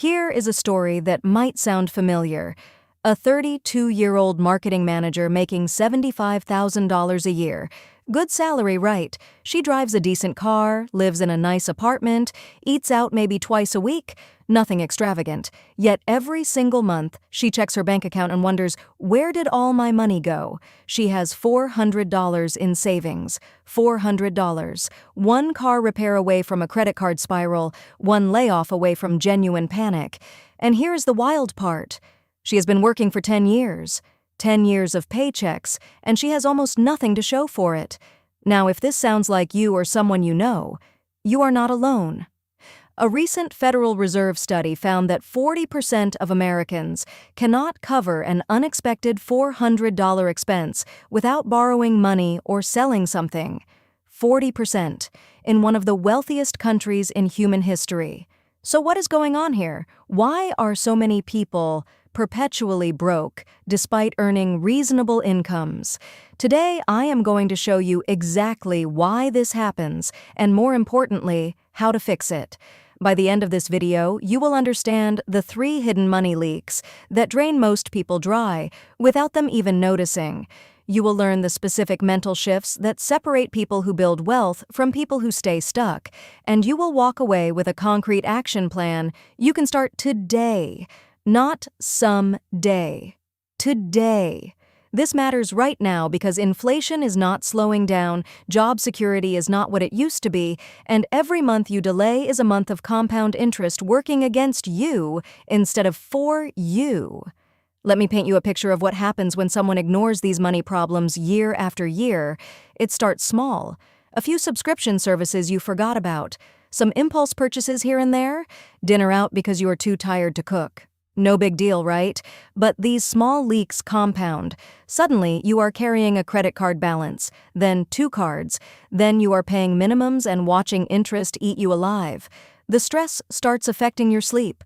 Here is a story that might sound familiar. A 32-year-old marketing manager making $75,000 a year. Good salary, right? She drives a decent car, lives in a nice apartment, eats out maybe twice a week. Nothing extravagant. Yet every single month, she checks her bank account and wonders, where did all my money go? She has $400 in savings. $400. One car repair away from a credit card spiral, one layoff away from genuine panic. And here's the wild part. She has been working for 10 years. 10 years of paychecks, and she has almost nothing to show for it. Now, if this sounds like you or someone you know, you are not alone. A recent Federal Reserve study found that 40% of Americans cannot cover an unexpected $400 expense without borrowing money or selling something. 40%, in one of the wealthiest countries in human history. So what is going on here? Why are so many people perpetually broke despite earning reasonable incomes? Today, I am going to show you exactly why this happens and, more importantly, how to fix it. By the end of this video, you will understand the 3 hidden money leaks that drain most people dry without them even noticing. You will learn the specific mental shifts that separate people who build wealth from people who stay stuck, and you will walk away with a concrete action plan you can start today. Not someday. Today. This matters right now because inflation is not slowing down, job security is not what it used to be, and every month you delay is a month of compound interest working against you instead of for you. Let me paint you a picture of what happens when someone ignores these money problems year after year. It starts small. A few subscription services you forgot about. Some impulse purchases here and there. Dinner out because you are too tired to cook. No big deal, right? But these small leaks compound. Suddenly, you are carrying a credit card balance, then 2 cards. Then you are paying minimums and watching interest eat you alive. The stress starts affecting your sleep.